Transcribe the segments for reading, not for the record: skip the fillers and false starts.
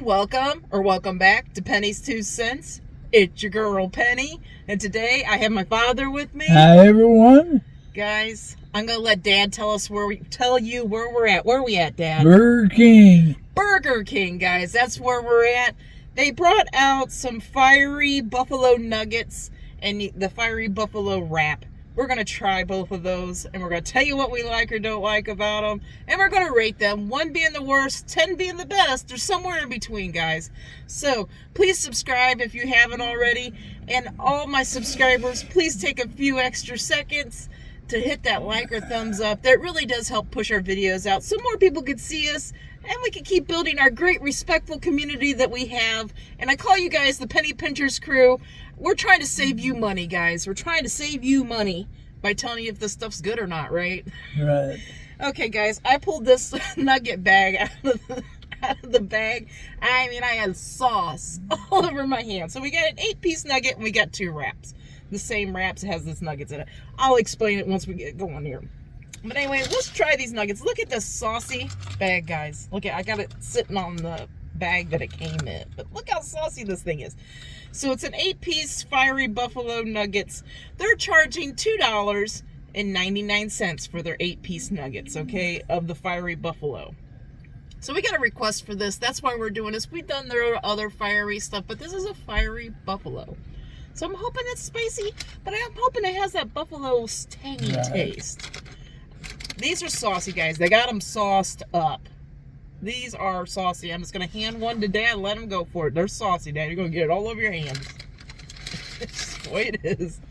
welcome back to Penny's Two Cents. It's your girl Penny, and today I have my father with me. Hi everyone. Guys, I'm gonna let Dad tell you where we're at. Where are we at, Dad? Burger King. Burger King, guys. That's where we're at. They brought out some fiery buffalo nuggets and the fiery buffalo wrap. We're going to try both of those, and we're going to tell you what we like or don't like about them, and we're going to rate them, 1 being the worst, 10 being the best. There's somewhere in between, guys. So please subscribe if you haven't already, and all my subscribers, please take a few extra seconds to hit that like or thumbs up. That really does help push our videos out so more people can see us, and we can keep building our great, respectful community that we have. And I call you guys the Penny Pinchers crew. We're trying to save you money, guys. We're trying to save you money by telling you if this stuff's good or not, right? Right. Okay, guys, I pulled this nugget bag out of the bag. I mean, I had sauce all over my hand. So we got an 8-piece nugget, and we got 2 wraps. The same wraps has this nuggets in it. I'll explain it once we get going here. But anyway, let's try these nuggets. Look at this saucy bag, guys. Look at, I got it sitting on the bag that it came in. But look how saucy this thing is. So it's an 8-piece fiery buffalo nuggets. They're charging $2.99 for their 8-piece nuggets, okay, of the fiery buffalo. So we got a request for this. That's why we're doing this. We've done their other fiery stuff, but this is a fiery buffalo. So I'm hoping it's spicy, but I'm hoping it has that buffalo tangy taste. These are saucy, guys. They got them sauced up. These are saucy. I'm just going to hand one to Dad and let him go for it. They're saucy, Dad. You're going to get it all over your hands. That's the way it is.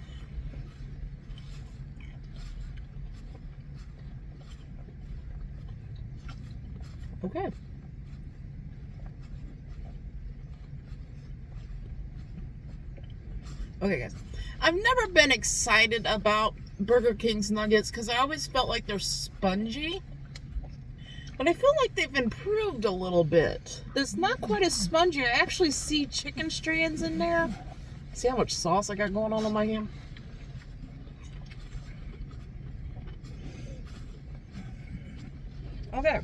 Okay. Okay, guys. I've never been excited about Burger King's nuggets because I always felt like they're spongy. But I feel like they've improved a little bit. It's not quite as spongy. I actually see chicken strands in there. See how much sauce I got going on my hand? Okay.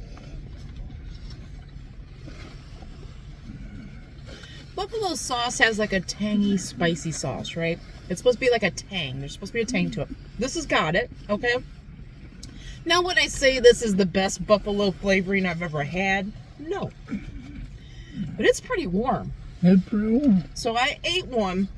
Buffalo sauce has like a tangy, spicy sauce, right? It's supposed to be like a tang. There's supposed to be a tang to it. This has got it, okay? Now, when I say this is the best buffalo flavoring I've ever had, no. But it's pretty warm. It's pretty warm. So I ate one.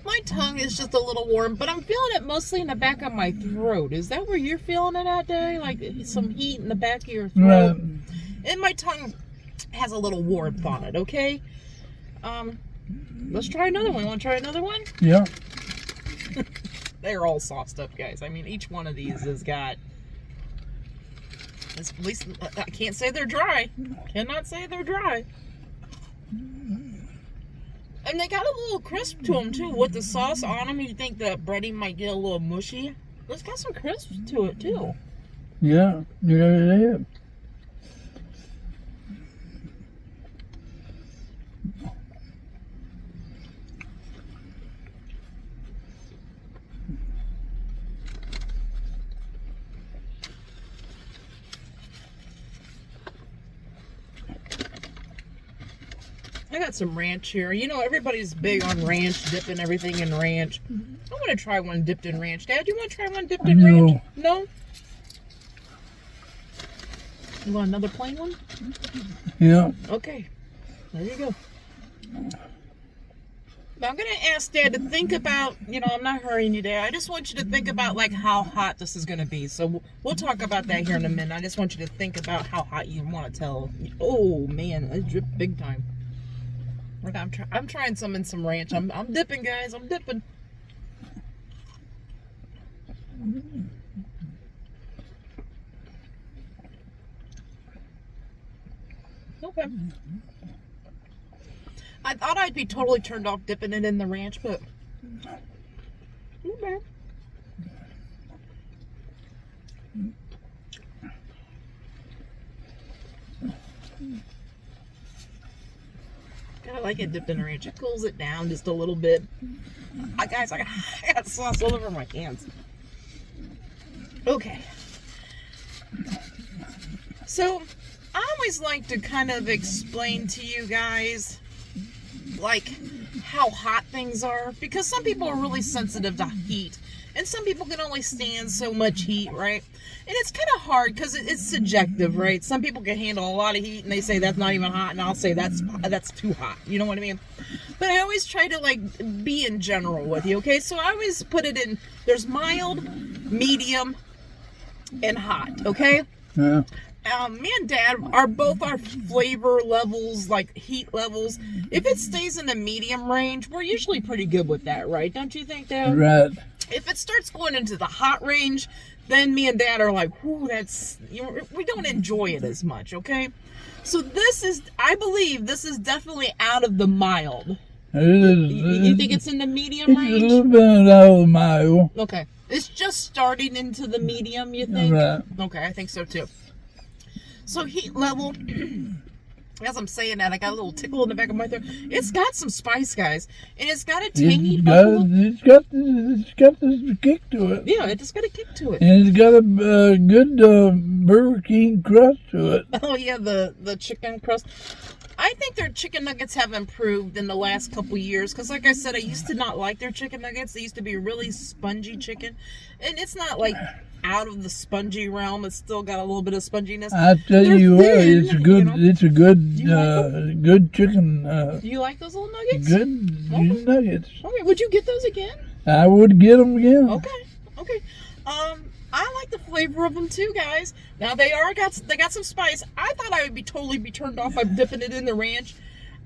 My tongue is just a little warm, but I'm feeling it mostly in the back of my throat. Is that where you're feeling it at, Daddy? Like some heat in the back of your throat? Right. And my tongue has a little warmth on it, okay? Let's try another one. Want to try another one? Yeah. They're all sauced up, guys. I mean, each one of these has got... At least, I can't say they're dry. Cannot say they're dry. And they got a little crisp to them, too. With the sauce on them, you think the breading might get a little mushy. It's got some crisp to it, too. Yeah. Yeah. I got some ranch here. You know, everybody's big on ranch, dipping everything in ranch. I want to try one dipped in ranch. Dad, you want to try one dipped in ranch? No? You want another plain one? Yeah. Okay. There you go. Now, I'm going to ask Dad to think about, you know, I'm not hurrying you, Dad. I just want you to think about, like, how hot this is going to be. So we'll talk about that here in a minute. I just want you to think about how hot you want to tell. Oh, man, it dripped big time. Look, I'm trying some in some ranch. I'm dipping, guys. I'm dipping. Okay. I thought I'd be totally turned off dipping it in the ranch, but okay. I like it dipped in ranch. It cools it down just a little bit. Guys, I got sauce all over my hands. Okay. So, I always like to kind of explain to you guys, like, how hot things are, because some people are really sensitive to heat, and some people can only stand so much heat, right? And it's kind of hard because it's subjective, right? Some people can handle a lot of heat and they say that's not even hot, and I'll say that's too hot. You know what I mean? But I always try to like be in general with you, okay? So I always put it in, there's mild, medium, and hot, okay? Yeah. Me and Dad are both our flavor levels, like heat levels. If it stays in the medium range, we're usually pretty good with that, right? Don't you think, Dad? Right. If it starts going into the hot range, then me and Dad are like, "Whoo, that's we don't enjoy it as much." Okay, so I believe this is definitely out of the mild. It is. You think it's in the medium It's range? a little bit out of the mile. Okay, it's just starting into the medium. You think? Right. Okay, I think so too. So heat level. As I'm saying that, I got a little tickle in the back of my throat. It's got some spice, guys, and it's got a tangy buffalo. It's got this kick to it. Yeah, it just got a kick to it. And it's got a good Burger King crust to it. Oh yeah, the chicken crust. I think their chicken nuggets have improved in the last couple years because, like I said, I used to not like their chicken nuggets. They used to be really spongy chicken, and it's not like out of the spongy realm. It's still got a little bit of sponginess. I tell They're you what, thin, it's a good, you know? it's a good, Do you like good chicken. Do you like those little nuggets? Good Okay. nuggets. Okay, would you get those again? I would get them again. Okay. I like the flavor of them too, guys. Now they got some spice. I thought I would totally be turned off by dipping it in the ranch.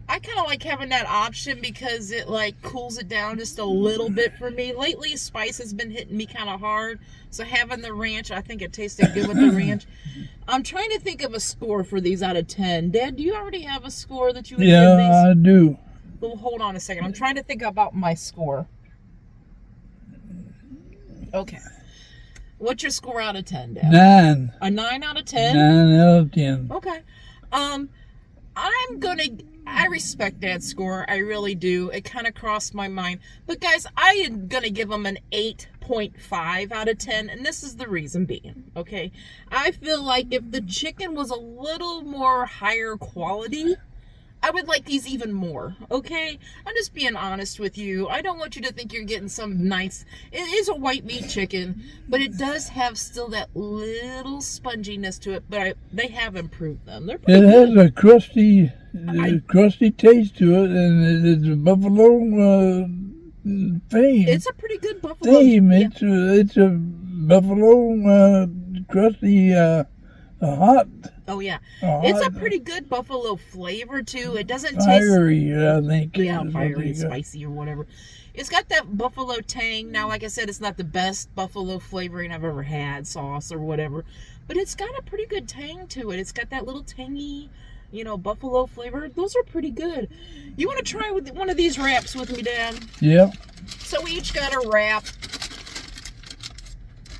I kind of like having that option because it like cools it down just a little bit for me. Lately, spice has been hitting me kind of hard, so having the ranch, I think it tasted good with the ranch. I'm trying to think of a score for these out of 10. Dad, do you already have a score that you would give these? Yeah, I do. Well, hold on a second. I'm trying to think about my score. Okay. What's your score out of 10, Dad? 9. A 9 out of 10? 9 out of 10. Okay. I respect Dad's score. I really do. It kind of crossed my mind. But guys, I am going to give him an 8.5 out of 10. And this is the reason being, okay? I feel like if the chicken was a little more higher quality, I would like these even more, okay? I'm just being honest with you. I don't want you to think you're getting some nice... It is a white meat chicken, but it does have still that little sponginess to it, but they have improved them. They're pretty It good. has a crusty taste to it, and it's a buffalo fame. It's a pretty good buffalo. Fame. Yeah. It's a buffalo crusty hot. Oh, yeah. hot, It's a pretty good buffalo flavor, too. It doesn't taste... fiery, I think. Yeah, is what fiery, they got. spicy, or whatever. It's got that buffalo tang. Now, like I said, it's not the best buffalo flavoring I've ever had, sauce or whatever. But it's got a pretty good tang to it. It's got that little tangy, buffalo flavor. Those are pretty good. You want to try with one of these wraps with me, Dad? Yeah. So we each got a wrap.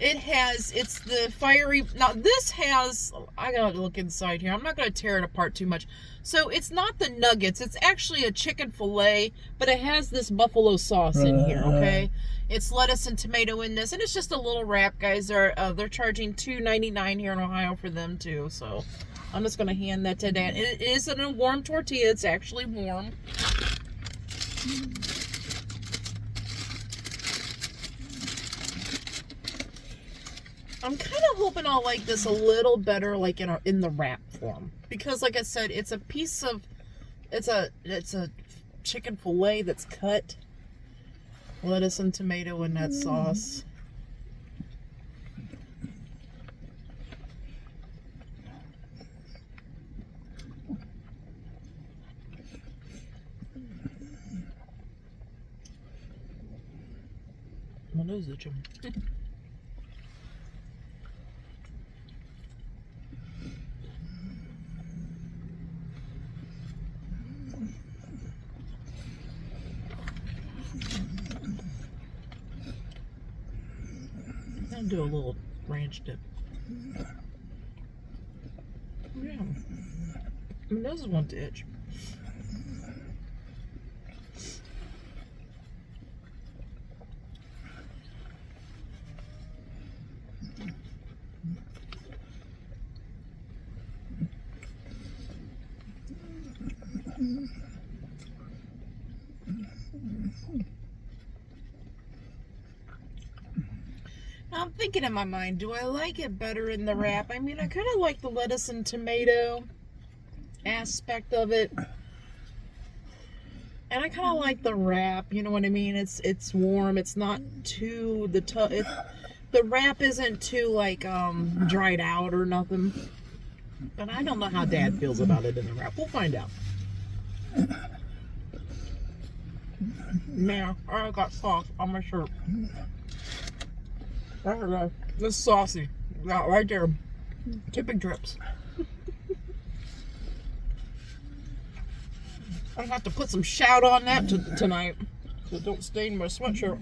It's the fiery, now this has, I gotta look inside here. I'm not gonna tear it apart too much. So it's not the nuggets, it's actually a chicken fillet, but it has this buffalo sauce in here, okay? It's lettuce and tomato in this, and it's just a little wrap, guys. They're charging $2.99 here in Ohio for them too, so I'm just gonna hand that to Dad. It isn't a warm tortilla, it's actually warm. I'm kind of hoping I'll like this a little better, like in the wrap form, because, like I said, it's a piece of, it's a chicken fillet that's cut, lettuce and tomato in that sauce. What is it, Jim? I'll do a little ranch dip. Yeah. My nose is one to itch. thinking in my mind, do I like it better in the wrap? I mean, I kind of like the lettuce and tomato aspect of it. And I kind of like the wrap, you know what I mean? It's warm. It's not too the wrap isn't too like dried out or nothing. But I don't know how Dad feels about it in the wrap. We'll find out. Man, I got sauce on my shirt. This is saucy. Got right there. Tipping drips. I have to put some shout on that tonight, so it don't stain my sweatshirt.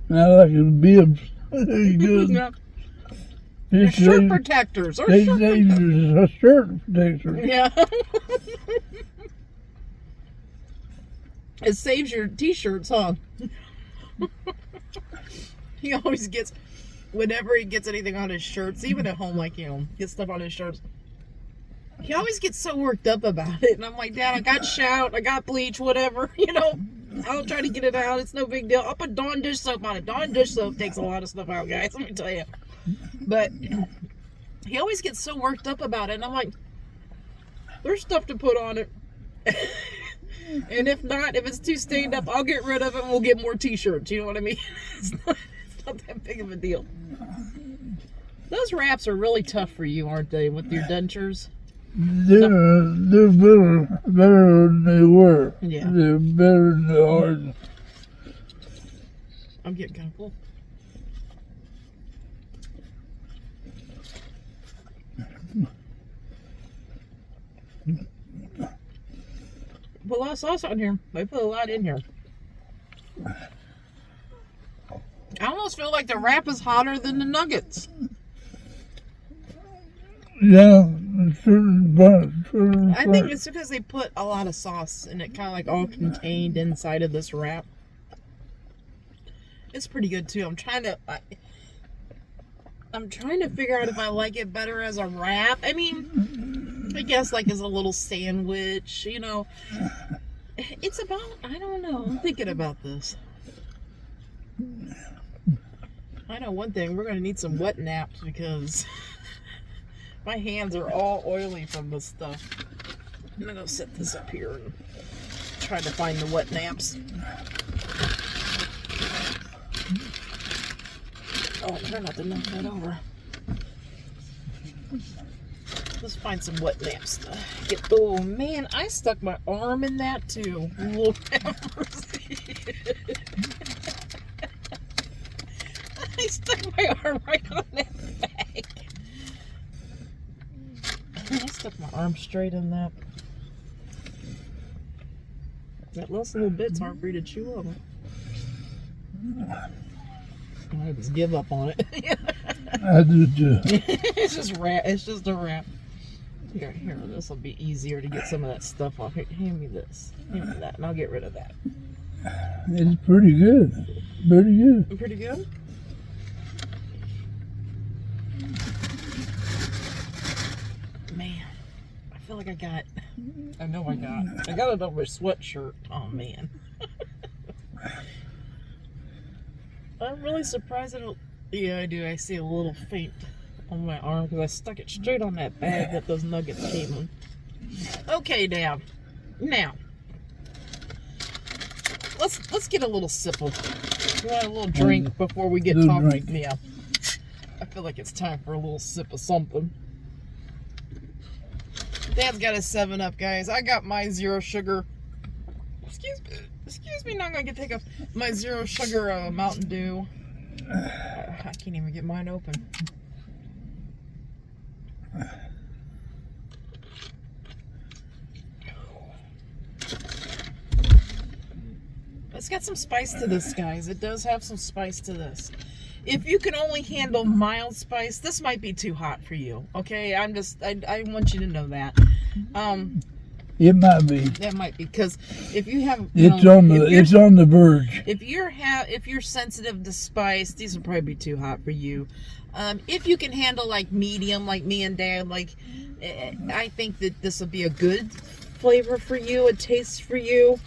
I like the bibs. Good. Yeah. Shirt protectors. Shirt protectors. Yeah. It saves your t-shirts, huh? He always gets, whenever he gets anything on his shirts, even at home, like, gets stuff on his shirts. He always gets so worked up about it. And I'm like, Dad, I got shout, I got bleach, whatever. I'll try to get it out. It's no big deal. I'll put Dawn dish soap on it. Dawn dish soap takes a lot of stuff out, guys. Let me tell you. But he always gets so worked up about it. And I'm like, there's stuff to put on it. And if not, if it's too stained up, I'll get rid of it and we'll get more t-shirts. You know what I mean? It's not that big of a deal. Those wraps are really tough for you, aren't they, with your dentures? They're better than they were. Yeah. They're better than the hard. I'm getting kind of full. Put a lot of sauce on here. They put a lot in here. I almost feel like the wrap is hotter than the nuggets. Yeah, I think it's because they put a lot of sauce and it kind of like all contained inside of this wrap. It's pretty good too. I'm trying to figure out if I like it better as a wrap. I mean, I guess like as a little sandwich, It's about, I don't know. I'm thinking about this. I know one thing. We're going to need some wet naps because my hands are all oily from this stuff. I'm going to go set this up here and try to find the wet naps. Oh, try not to knock that over. Let's find some wet naps to get. Oh man, I stuck my arm in that too. Lord have mercy. I stuck my arm right on that bag. I stuck my arm straight in that. That last little bit's hard for you to chew on. I just give up on it. I do too. It's just a wrap. Here, this will be easier to get some of that stuff off. Here, hand me this. Hand me that, and I'll get rid of that. It's pretty good. Pretty good. Pretty good? Man, I feel like I got it on my sweatshirt. Oh, man. I'm really surprised I don't... Yeah, I do. I see a little faint on my arm because I stuck it straight on that bag that those nuggets came in. Okay, Dad. Now, let's get a little sip of... You want a little drink before we get talking? Drink. Yeah. I feel like it's time for a little sip of something. Dad's got his 7-Up, guys. I got my zero sugar. Excuse me, not gonna take my zero sugar Mountain Dew. I can't even get mine open. It's got some spice to this, guys. It does have some spice to this. If you can only handle mild spice, this might be too hot for you. Okay, I want you to know that. It might be. That might be because if you have, it's on the verge. If you're sensitive to spice, these will probably be too hot for you. If you can handle like medium, like me and Dad, I think that this will be a good flavor for you, a taste for you.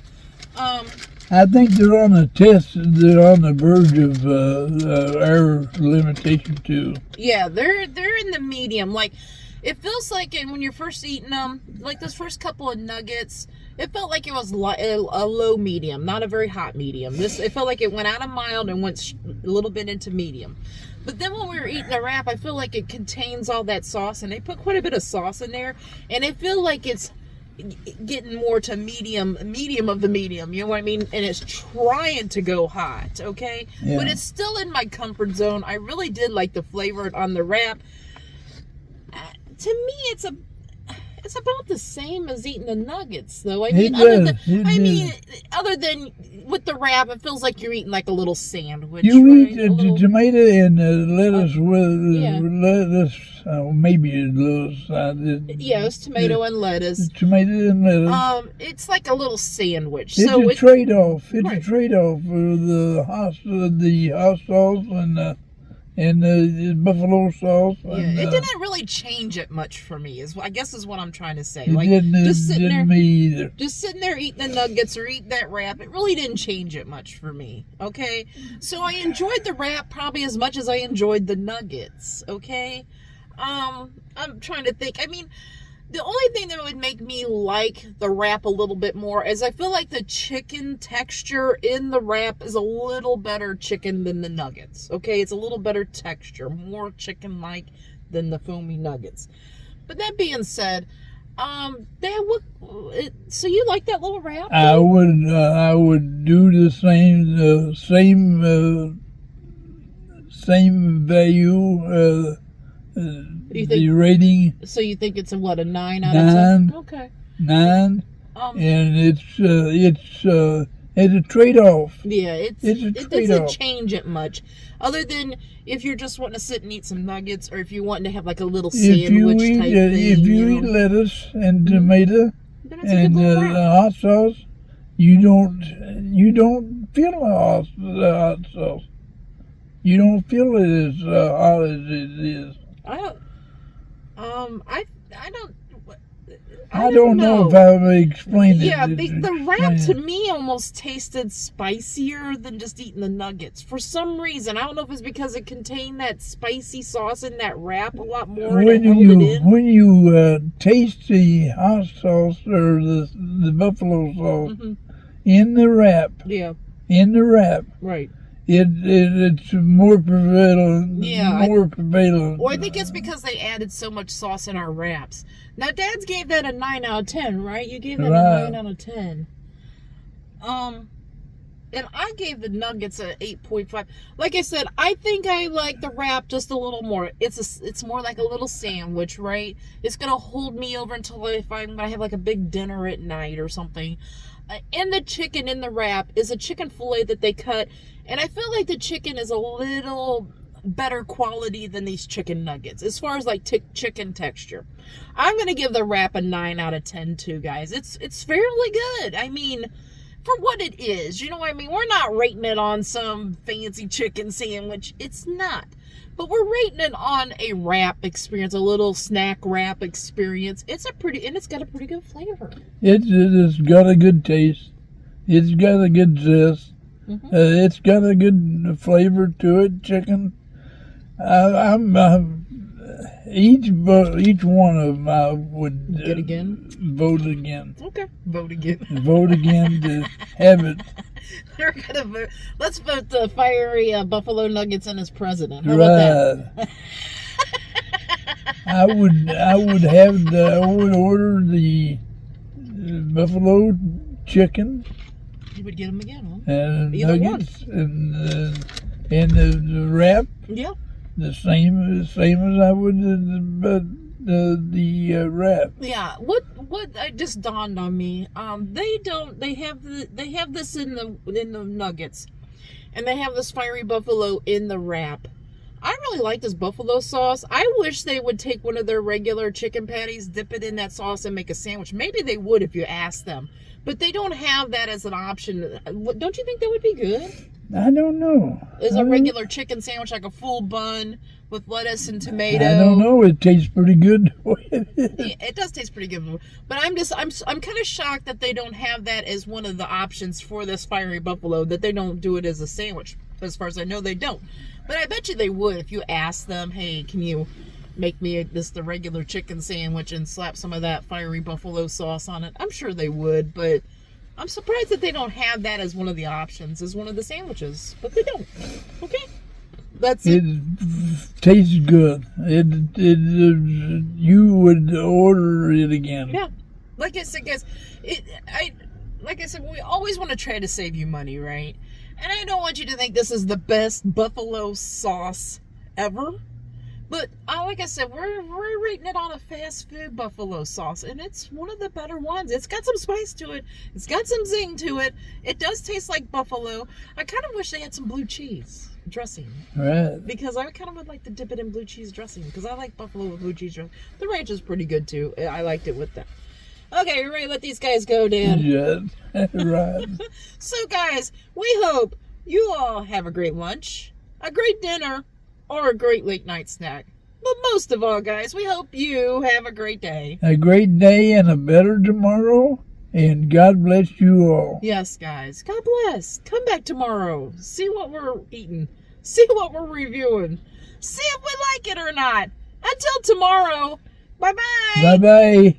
I think they're on a test. They're on the verge of our limitation too. Yeah, they're in the medium. Like, it feels like when you're first eating them, like those first couple of nuggets, it felt like it was a low medium, not a very hot medium. It felt like it went out of mild and went a little bit into medium. But then when we were eating the wrap, I feel like it contains all that sauce, and they put quite a bit of sauce in there, and I feel like it's getting more to medium of the medium, you know what I mean? And it's trying to go hot, okay? Yeah. But it's still in my comfort zone. I really did like the flavor on the wrap. To me, it's about the same as eating the nuggets, though. I mean, other than with the wrap, it feels like you're eating like a little sandwich. You right? eat the tomato and lettuce with lettuce, maybe a little side. Yeah, it's tomato and lettuce. Tomato and lettuce. It's like a little sandwich. It's so a trade-off. It's right. a trade-off for the hot sauce and the buffalo sauce. Yeah, and, it didn't really change it much for me. I guess is what I'm trying to say. It Like didn't me either. Just sitting there eating the nuggets or eating that wrap, it really didn't change it much for me. Okay, so I enjoyed the wrap probably as much as I enjoyed the nuggets. Okay, I'm trying to think. I mean, the only thing that would make me like the wrap a little bit more is I feel like the chicken texture in the wrap is a little better chicken than the nuggets. Okay, it's a little better texture, more chicken-like than the foamy nuggets. But that being said, Dad, so you like that little wrap? I would do the same value. The rating. So you think it's a 9 out of 10? Okay. 9. And it's a trade-off. Yeah, it's a it trade-off. doesn't change it much, other than if you're just wanting to sit and eat some nuggets, or if you're wanting to have like a little sandwich type thing. If you eat lettuce and tomato and hot sauce, you don't feel the hot sauce. You don't feel it as hot as it is. I don't know if I explained it. Yeah, the wrap to me almost tasted spicier than just eating the nuggets. For some reason, I don't know if it's because it contained that spicy sauce in that wrap a lot more. When you taste the hot sauce or the buffalo sauce in the wrap, right. It's more prevalent. Yeah, more prevalent. Well, I think it's because they added so much sauce in our wraps. Now, Dad's gave that a 9 out of 10, right? You gave that a 9 out of 10. And I gave the nuggets a 8.5. Like I said, I think I like the wrap just a little more. It's more like a little sandwich, right? It's gonna hold me over until if I'm gonna have like a big dinner at night or something. And the chicken in the wrap is a chicken fillet that they cut. And I feel like the chicken is a little better quality than these chicken nuggets as far as like chicken texture. I'm going to give the wrap a 9 out of 10 too, guys. It's fairly good. I mean, for what it is, you know what I mean? We're not rating it on some fancy chicken sandwich. It's not. But we're rating it on a wrap experience, a little snack wrap experience. It's got a pretty good flavor. It's got a good taste. It's got a good zest. It's got a good flavor to it. Chicken. Each one of them I would get again. Vote again. Okay, vote again. Vote again to have it. We're gonna vote. Let's vote the fiery buffalo nuggets in as president. How about that? I would order the buffalo chicken. You would get them again, huh? And nuggets and the wrap. Yeah. The same as I would the wrap. Yeah. What just dawned on me? They have this in the nuggets, and they have this fiery buffalo in the wrap. I really like this buffalo sauce. I wish they would take one of their regular chicken patties, dip it in that sauce, and make a sandwich. Maybe they would if you asked them. But they don't have that as an option. Don't you think that would be good? I don't know. As a regular chicken sandwich, like a full bun with lettuce and tomato. I don't know. It tastes pretty good. It does taste pretty good, but I'm kind of shocked that they don't have that as one of the options for this fiery buffalo. That they don't do it as a sandwich. As far as I know, they don't. But I bet you they would if you asked them, "Hey, can you make me the regular chicken sandwich and slap some of that fiery buffalo sauce on it?" I'm sure they would, but I'm surprised that they don't have that as one of the options, as one of the sandwiches. But they don't. Okay. That's it. It tastes good. You would order it again. Yeah, like I said, guys, like I said, we always want to try to save you money, right? And I don't want you to think this is the best buffalo sauce ever. But like I said, we're rating it on a fast food buffalo sauce, and it's one of the better ones. It's got some spice to it. It's got some zing to it. It does taste like buffalo. I kind of wish they had some blue cheese dressing. Right. Because I kind of would like to dip it in blue cheese dressing, because I like buffalo with blue cheese dressing. The ranch is pretty good, too. I liked it with that. Okay, we're ready to let these guys go, Dan. Yeah, right. So, guys, we hope you all have a great lunch, a great dinner, or a great late night snack. But most of all, guys, we hope you have a great day. A great day and a better tomorrow. And God bless you all. Yes, guys. God bless. Come back tomorrow. See what we're eating. See what we're reviewing. See if we like it or not. Until tomorrow. Bye-bye. Bye-bye.